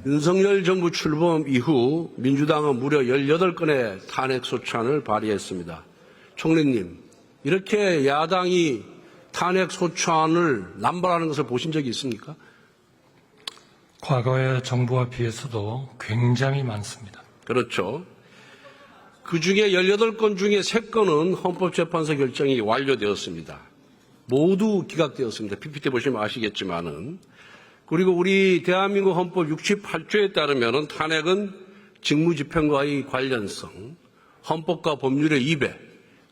윤석열 정부 출범 이후 민주당은 무려 18건의 탄핵 소추안을 발의했습니다. 총리님, 이렇게 야당이 탄핵 소추안을 남발하는 것을 보신 적이 있습니까? 과거의 정부와 비해서도 굉장히 많습니다. 그렇죠. 그중에 18건 중에 3건은 헌법재판소 결정이 완료되었습니다. 모두 기각되었습니다. PPT 보시면 아시겠지만은. 그리고 우리 대한민국 헌법 68조에 따르면 탄핵은 직무집행과의 관련성, 헌법과 법률의 위배,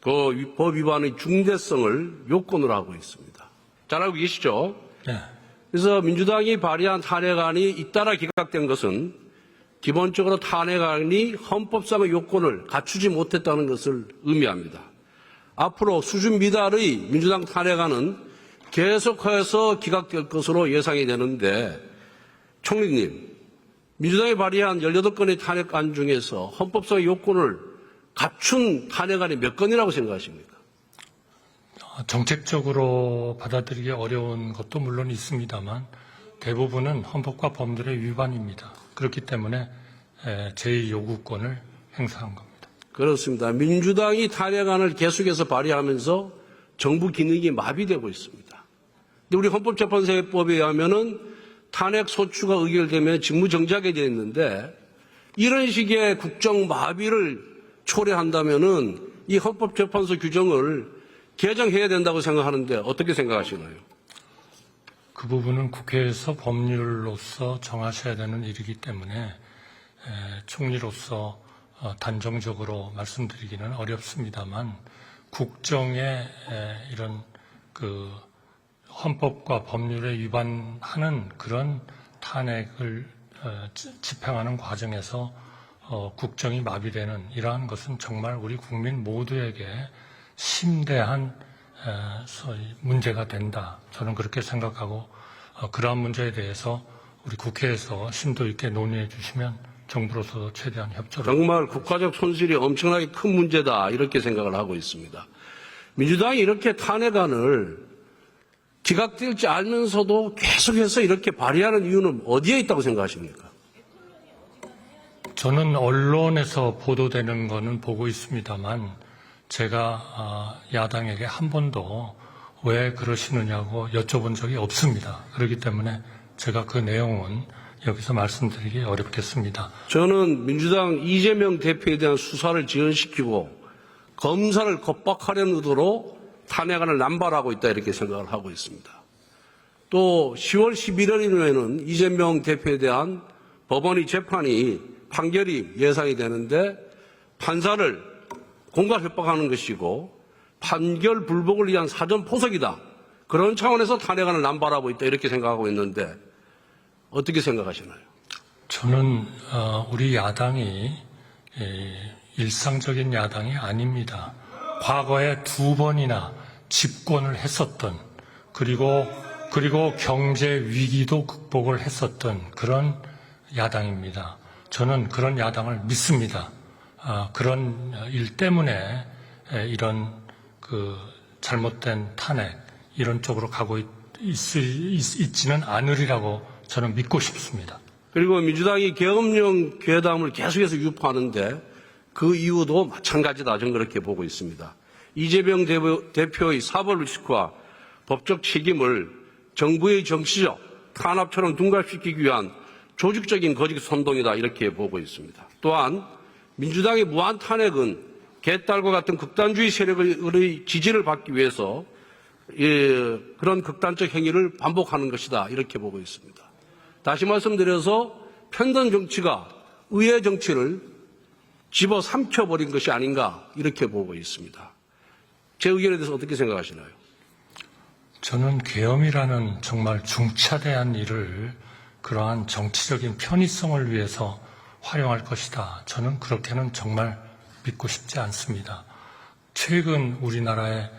그 법 위반의 중대성을 요건으로 하고 있습니다. 잘 알고 계시죠? 네. 그래서 민주당이 발의한 탄핵안이 잇따라 기각된 것은 기본적으로 탄핵안이 헌법상의 요건을 갖추지 못했다는 것을 의미합니다. 앞으로 수준 미달의 민주당 탄핵안은 계속해서 기각될 것으로 예상이 되는데, 총리님, 민주당이 발의한 18건의 탄핵안 중에서 헌법상의 요건을 갖춘 탄핵안이 몇 건이라고 생각하십니까? 정책적으로 받아들이기 어려운 것도 물론 있습니다만 대부분은 헌법과 법률의 위반입니다. 그렇기 때문에 제2요구권을 행사한 겁니다. 그렇습니다. 민주당이 탄핵안을 계속해서 발의하면서 정부 기능이 마비되고 있습니다. 근데 우리 헌법재판소법에 의하면은 탄핵 소추가 의결되면 직무정지하게 되어 있는데, 이런 식의 국정 마비를 초래한다면은 이 헌법재판소 규정을 개정해야 된다고 생각하는데 어떻게 생각하시나요? 그 부분은 국회에서 법률로서 정하셔야 되는 일이기 때문에 총리로서 단정적으로 말씀드리기는 어렵습니다만, 국정의 이런 그 헌법과 법률에 위반하는 그런 탄핵을 집행하는 과정에서 국정이 마비되는 이러한 것은 정말 우리 국민 모두에게 심대한 문제가 된다. 저는 그렇게 생각하고 그러한 문제에 대해서 우리 국회에서 심도 있게 논의해 주시면 정부로서 최대한 협조를. 정말 국가적 손실이 엄청나게 큰 문제다, 이렇게 생각을 하고 있습니다. 민주당이 이렇게 탄핵안을 기각될지 알면서도 계속해서 이렇게 발의하는 이유는 어디에 있다고 생각하십니까? 저는 언론에서 보도되는 거는 보고 있습니다만 제가 야당에게 한 번도 왜 그러시느냐고 여쭤본 적이 없습니다. 그렇기 때문에 제가 그 내용은 여기서 말씀드리기 어렵겠습니다. 저는 민주당 이재명 대표에 대한 수사를 지연시키고 검사를 겁박하려는 의도로 탄핵안을 남발하고 있다, 이렇게 생각을 하고 있습니다. 또 10월 11일이면은 이재명 대표에 대한 법원의 재판이 판결이 예상이 되는데, 판사를 공갈 협박하는 것이고 판결 불복을 위한 사전 포석이다, 그런 차원에서 탄핵안을 남발하고 있다, 이렇게 생각하고 있는데 어떻게 생각하시나요? 저는 우리 야당이 일상적인 야당이 아닙니다. 과거에 2번이나 집권을 했었던, 그리고 경제 위기도 극복을 했었던 그런 야당입니다. 저는 그런 야당을 믿습니다. 그런 일 때문에 이런 그 잘못된 탄핵 이런 쪽으로 가고 있지는 않으리라고 저는 믿고 싶습니다. 그리고 민주당이 계엄령 괴담을 계속해서 유포하는데 그 이유도 마찬가지다, 저는 그렇게 보고 있습니다. 이재명 대표의 사법 리스크와 법적 책임을 정부의 정치적 탄압처럼 둔갑시키기 위한 조직적인 거짓 선동이다, 이렇게 보고 있습니다. 또한 민주당의 무한 탄핵은 개딸과 같은 극단주의 세력의 지지를 받기 위해서 그런 극단적 행위를 반복하는 것이다, 이렇게 보고 있습니다. 다시 말씀드려서 편견 정치가 의회 정치를 집어삼켜버린 것이 아닌가, 이렇게 보고 있습니다. 제 의견에 대해서 어떻게 생각하시나요? 저는 계엄이라는 정말 중차대한 일을 그러한 정치적인 편의성을 위해서 활용할 것이다. 저는 그렇게는 정말 믿고 싶지 않습니다. 최근 우리나라의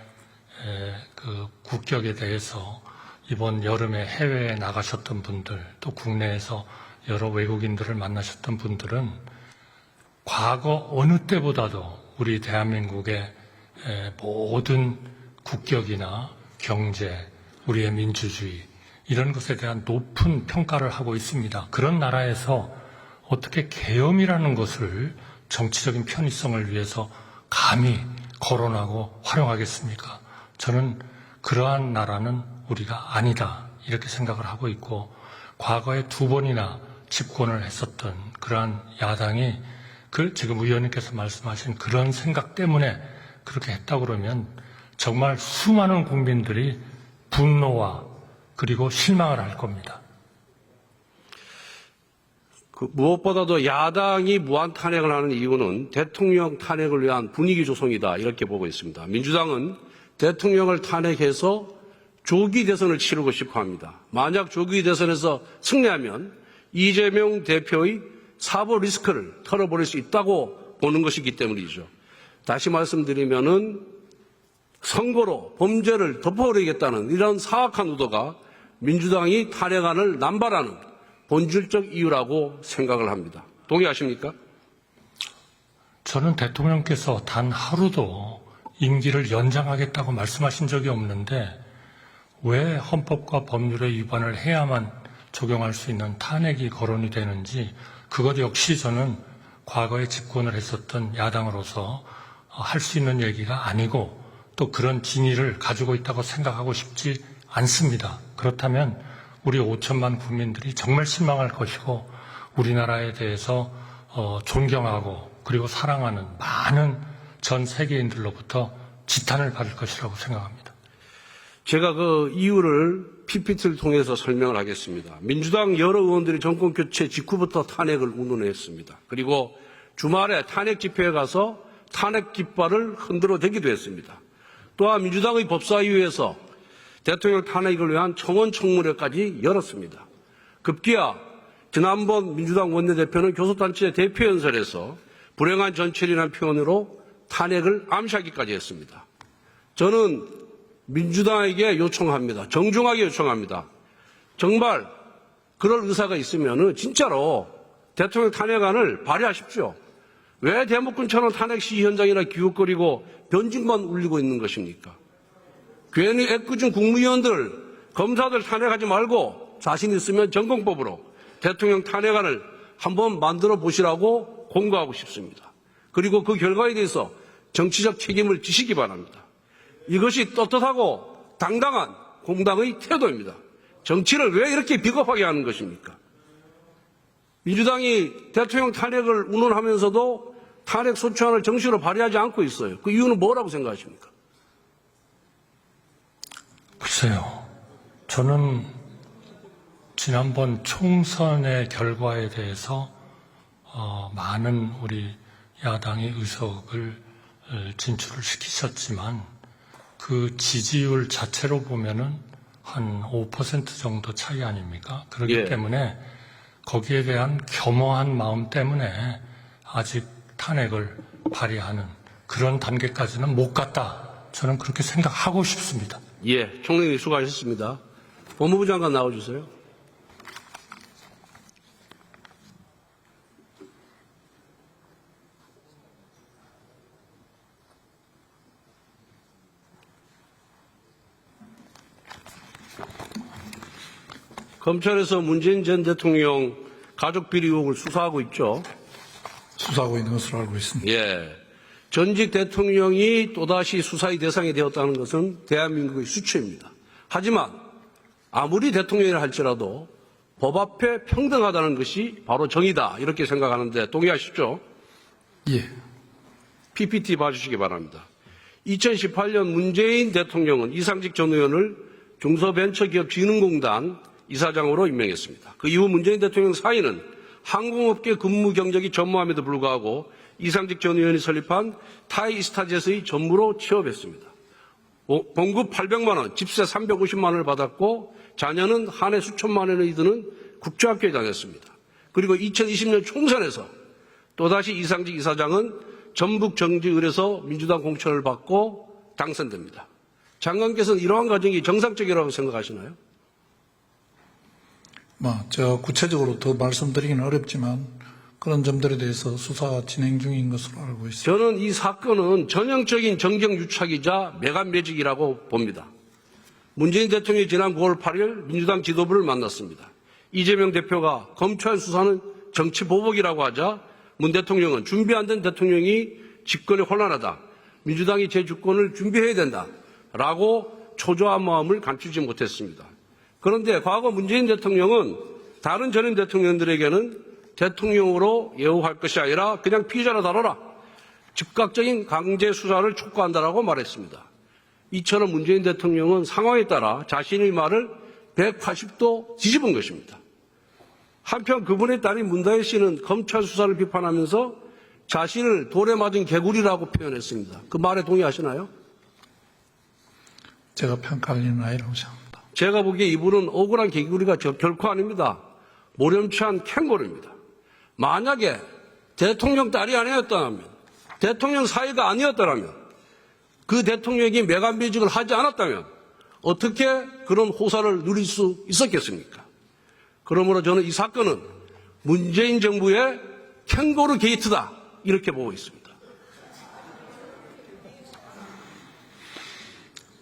그 국격에 대해서 이번 여름에 해외에 나가셨던 분들, 또 국내에서 여러 외국인들을 만나셨던 분들은 과거 어느 때보다도 우리 대한민국의 모든 국격이나 경제, 우리의 민주주의, 이런 것에 대한 높은 평가를 하고 있습니다. 그런 나라에서 어떻게 계엄이라는 것을 정치적인 편의성을 위해서 감히 거론하고 활용하겠습니까? 저는 그러한 나라는 우리가 아니다 이렇게 생각을 하고 있고, 과거에 2번이나 집권을 했었던 그러한 야당이 지금 의원님께서 말씀하신 그런 생각 때문에 그렇게 했다고 그러면 정말 수많은 국민들이 분노와 그리고 실망을 할 겁니다. 무엇보다도 야당이 무한 탄핵을 하는 이유는 대통령 탄핵을 위한 분위기 조성이다 이렇게 보고 있습니다. 민주당은 대통령을 탄핵해서 조기 대선을 치르고 싶어 합니다. 만약 조기 대선에서 승리하면 이재명 대표의 사법 리스크를 털어버릴 수 있다고 보는 것이기 때문이죠. 다시 말씀드리면은 선거로 범죄를 덮어버리겠다는 이런 사악한 의도가 민주당이 탄핵안을 남발하는 본질적 이유라고 생각을 합니다. 동의하십니까? 저는 대통령께서 단 하루도 임기를 연장하겠다고 말씀하신 적이 없는데 왜 헌법과 법률의 위반을 해야만 적용할 수 있는 탄핵이 거론이 되는지, 그것 역시 저는 과거에 집권을 했었던 야당으로서 할 수 있는 얘기가 아니고 또 그런 진위를 가지고 있다고 생각하고 싶지 않습니다. 그렇다면 우리 5천만 국민들이 정말 실망할 것이고 우리나라에 대해서 존경하고 그리고 사랑하는 많은 전 세계인들로부터 지탄을 받을 것이라고 생각합니다. 제가 그 이유를 PPT를 통해서 설명을 하겠습니다. 민주당 여러 의원들이 정권 교체 직후부터 탄핵을 운운했습니다. 그리고 주말에 탄핵 집회에 가서 탄핵 깃발을 흔들어 대기도 했습니다. 또한 민주당의 법사위에서 대통령 탄핵을 위한 청원 청문회까지 열었습니다. 급기야 지난번 민주당 원내대표는 교섭단체 대표연설에서 불행한 전철이라는 표현으로 탄핵을 암시하기까지 했습니다. 저는 민주당에게 요청합니다. 정중하게 요청합니다. 정말 그럴 의사가 있으면 진짜로 대통령 탄핵안을 발의하십시오. 왜 대목군처럼 탄핵 시위 현장이나 기웃거리고 변직만 울리고 있는 것입니까? 괜히 애꿎은 국무위원들, 검사들 탄핵하지 말고 자신 있으면 전공법으로 대통령 탄핵안을 한번 만들어 보시라고 공고하고 싶습니다. 그리고 그 결과에 대해서 정치적 책임을 지시기 바랍니다. 이것이 떳떳하고 당당한 공당의 태도입니다. 정치를 왜 이렇게 비겁하게 하는 것입니까? 민주당이 대통령 탄핵을 운운하면서도 탄핵 소추안을 정식으로 발의하지 않고 있어요. 그 이유는 뭐라고 생각하십니까? 글쎄요. 저는 지난번 총선의 결과에 대해서 많은 우리 야당의 의석을 진출을 시키셨지만 그 지지율 자체로 보면은 한 5% 정도 차이 아닙니까? 그렇기 때문에 거기에 대한 겸허한 마음 때문에 아직 탄핵을 발의하는 그런 단계까지는 못 갔다. 저는 그렇게 생각하고 싶습니다. 예, 총리님 수고하셨습니다. 법무부 장관 나와주세요. 검찰에서 문재인 전 대통령 가족 비리 의혹을 수사하고 있죠. 수사하고 있는 것으로 알고 있습니다. 예. 전직 대통령이 또다시 수사의 대상이 되었다는 것은 대한민국의 수치입니다. 하지만 아무리 대통령이라 할지라도 법 앞에 평등하다는 것이 바로 정의다 이렇게 생각하는데 동의하시죠? 예. PPT 봐주시기 바랍니다. 2018년 문재인 대통령은 이상직 전 의원을 중소벤처기업진흥공단 이사장으로 임명했습니다. 그 이후 문재인 대통령 사인은 항공업계 근무 경력이 전무함에도 불구하고 이상직 전 의원이 설립한 타이이스타젯의 전무로 취업했습니다. 봉급 800만 원, 집세 350만 원을 받았고 자녀는 한 해 수천만 원이 드는 국제학교에 다녔습니다. 그리고 2020년 총선에서 또다시 이상직 이사장은 전북정지을에서 민주당 공천을 받고 당선됩니다. 장관께서는 이러한 과정이 정상적이라고 생각하시나요? 구체적으로 더 말씀드리기는 어렵지만 그런 점들에 대해서 수사가 진행 중인 것으로 알고 있습니다. 저는 이 사건은 전형적인 정경유착이자 매간매직이라고 봅니다. 문재인 대통령이 지난 9월 8일 민주당 지도부를 만났습니다. 이재명 대표가 검찰 수사는 정치 보복이라고 하자 문 대통령은 준비 안 된 대통령이 집권이 혼란하다. 민주당이 제 주권을 준비해야 된다. 라고 초조한 마음을 감추지 못했습니다. 그런데 과거 문재인 대통령은 다른 전임 대통령들에게는 대통령으로 예우할 것이 아니라 그냥 피의자로 다뤄라. 즉각적인 강제 수사를 촉구한다라고 말했습니다. 이처럼 문재인 대통령은 상황에 따라 자신의 말을 180도 뒤집은 것입니다. 한편 그분의 딸인 문다혜 씨는 검찰 수사를 비판하면서 자신을 돌에 맞은 개구리라고 표현했습니다. 그 말에 동의하시나요? 제가 평가할 일은 아니라고 생각합니다. 제가 보기에 이분은 억울한 개구리가 결코 아닙니다. 모렴치한 캥거루입니다. 만약에 대통령 딸이 아니었다면, 대통령 사이가 아니었다면, 그 대통령이 매간비직을 하지 않았다면 어떻게 그런 호사를 누릴 수 있었겠습니까? 그러므로 저는 이 사건은 문재인 정부의 캥거루 게이트다 이렇게 보고 있습니다.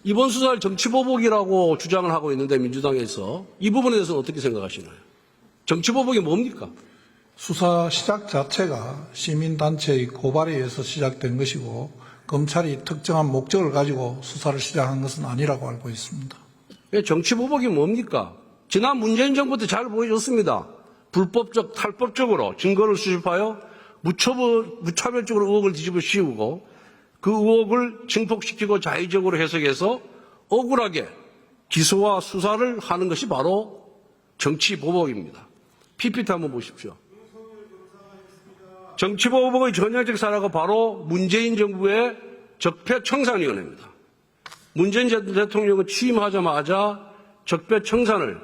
이번 수사를 정치보복이라고 주장을 하고 있는데 민주당에서 이 부분에 대해서는 어떻게 생각하시나요? 정치보복이 뭡니까? 수사 시작 자체가 시민단체의 고발에 의해서 시작된 것이고 검찰이 특정한 목적을 가지고 수사를 시작한 것은 아니라고 알고 있습니다. 정치보복이 뭡니까? 지난 문재인 정부 때 잘 보여줬습니다. 불법적, 탈법적으로 증거를 수집하여 무차별적으로 의혹을 뒤집어 씌우고 그 의혹을 증폭시키고 자의적으로 해석해서 억울하게 기소와 수사를 하는 것이 바로 정치보복입니다. PPT 한번 보십시오. 정치보복의 전형적 사례가 바로 문재인 정부의 적폐청산위원회입니다. 문재인 대통령은 취임하자마자 적폐청산을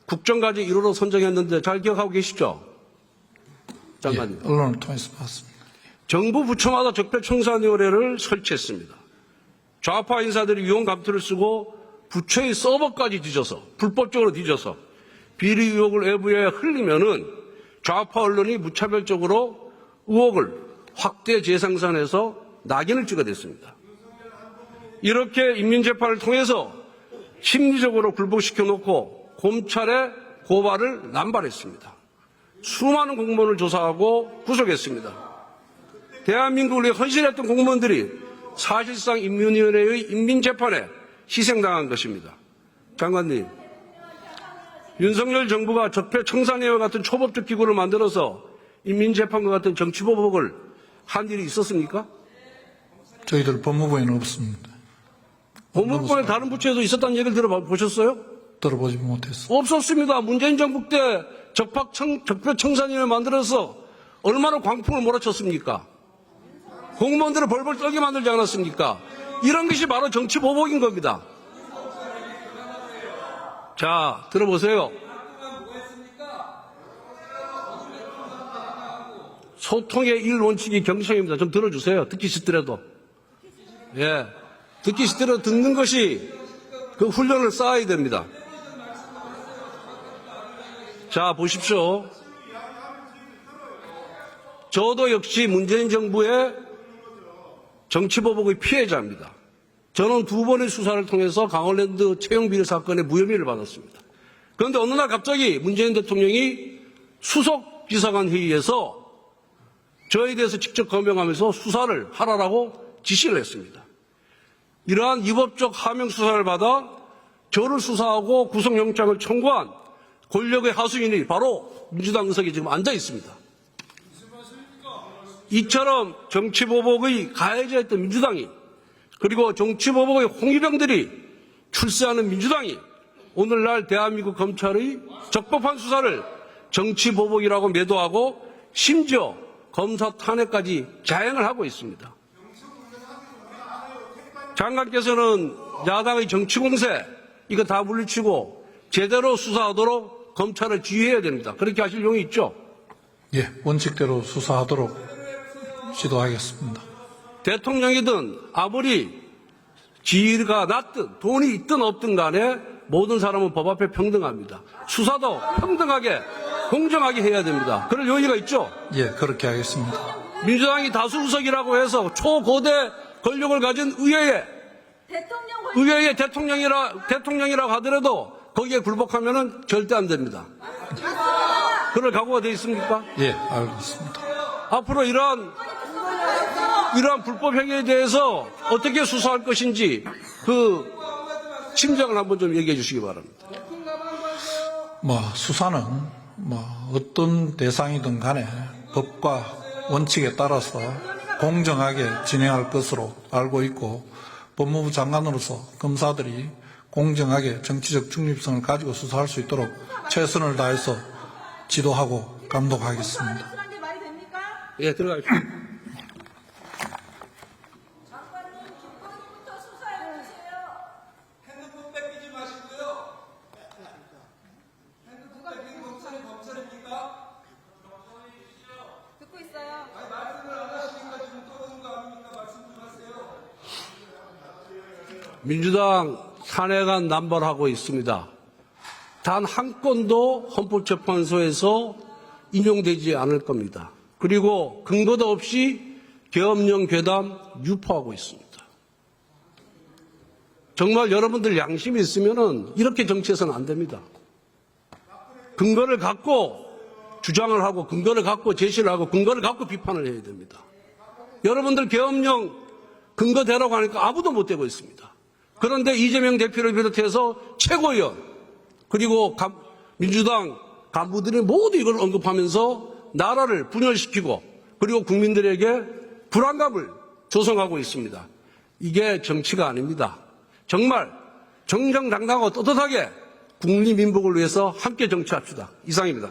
국정과제 1호로 선정했는데 잘 기억하고 계시죠? 장관님. 예, 언론을 통해서 봤습니다. 정부 부처마다 적폐청산위원회를 설치했습니다. 좌파 인사들이 위험 감투를 쓰고 부처의 서버까지 뒤져서 불법적으로 뒤져서 비리 의혹을 외부에 흘리면은 좌파 언론이 무차별적으로 의혹을 확대 재생산해서 낙인을 찍어댔습니다. 이렇게 인민재판을 통해서 심리적으로 굴복시켜 놓고 검찰의 고발을 남발했습니다. 수많은 공무원을 조사하고 구속했습니다. 대한민국을 위해 헌신했던 공무원들이 사실상 인민위원회의 인민재판에 희생당한 것입니다. 장관님, 윤석열 정부가 적폐청산위원회 같은 초법적 기구를 만들어서 인민재판과 같은 정치보복을 한 일이 있었습니까? 저희들 법무부에는 없습니다. 법무부에 다른 부처에도 있었다는 얘기를 들어보셨어요? 들어보지 못했습니다. 없었습니다. 문재인 정부 때 적폐청산위원회 만들어서 얼마나 광풍을 몰아쳤습니까? 공무원들을 벌벌 떨게 만들지 않았습니까? 이런 것이 바로 정치보복인 겁니다. 자, 들어보세요. 소통의 1원칙이 경청입니다. 좀 들어주세요. 듣기 싫더라도. 예. 듣기 싫더라도 듣는 것이 그 훈련을 쌓아야 됩니다. 자, 보십시오. 저도 역시 문재인 정부의 정치보복의 피해자입니다. 저는 2번의 수사를 통해서 강원랜드 채용비리 사건의 무혐의를 받았습니다. 그런데 어느 날 갑자기 문재인 대통령이 수석 비서관 회의에서 저에 대해서 직접 검명하면서 수사를 하라라고 지시를 했습니다. 이러한 위법적 하명 수사를 받아 저를 수사하고 구속영장을 청구한 권력의 하수인이 바로 민주당 의석에 지금 앉아 있습니다. 이처럼 정치보복의 가해자였던 민주당이 그리고 정치보복의 홍위병들이 출세하는 민주당이 오늘날 대한민국 검찰의 적법한 수사를 정치보복이라고 매도하고 심지어 검사 탄핵까지 자행을 하고 있습니다. 장관께서는 야당의 정치공세 이거 다 물리치고 제대로 수사하도록 검찰을 지휘해야 됩니다. 그렇게 하실 용이 있죠? 예, 원칙대로 수사하도록 지도하겠습니다. 대통령이든 아무리 지위가 낮든 돈이 있든 없든 간에 모든 사람은 법 앞에 평등합니다. 수사도 평등하게 공정하게 해야 됩니다. 그럴 용의가 있죠? 예, 그렇게 하겠습니다. 민주당이 다수 의석이라고 해서 초고대 권력을 가진 의회에 의회의 대통령이라고 하더라도 거기에 굴복하면은 절대 안 됩니다. 그럴 각오가 돼 있습니까? 예, 알겠습니다. 앞으로 이러한 불법 행위에 대해서 어떻게 수사할 것인지 그 심정을 한번 좀 얘기해 주시기 바랍니다. 수사는 어떤 대상이든 간에 법과 원칙에 따라서 공정하게 진행할 것으로 알고 있고, 법무부 장관으로서 검사들이 공정하게 정치적 중립성을 가지고 수사할 수 있도록 최선을 다해서 지도하고 감독하겠습니다. 예, 들어가십시오. 핸드폰 뺏기지 마시고요. 핸드폰 뺏긴 검찰이 검찰입니까? 듣고 있어요. 아니, 말씀을 안 하시니까 지금 떠오르는 거 아닙니까? 말씀 좀 하세요. 민주당 탄핵안 남발하고 있습니다. 단 한 건도 헌법재판소에서 인용되지 않을 겁니다. 그리고 근거도 없이 계엄령 괴담 유포하고 있습니다. 정말 여러분들 양심이 있으면은 이렇게 정치해서는 안 됩니다. 근거를 갖고 주장을 하고, 근거를 갖고 제시를 하고, 근거를 갖고 비판을 해야 됩니다. 여러분들 계엄령 근거대라고 하니까 아무도 못 되고 있습니다. 그런데 이재명 대표를 비롯해서 최고위원 그리고 민주당 간부들이 모두 이걸 언급하면서 나라를 분열시키고 그리고 국민들에게 불안감을 조성하고 있습니다. 이게 정치가 아닙니다. 정말 정정당당하고 떳떳하게 국리민복을 위해서 함께 정치합시다. 이상입니다.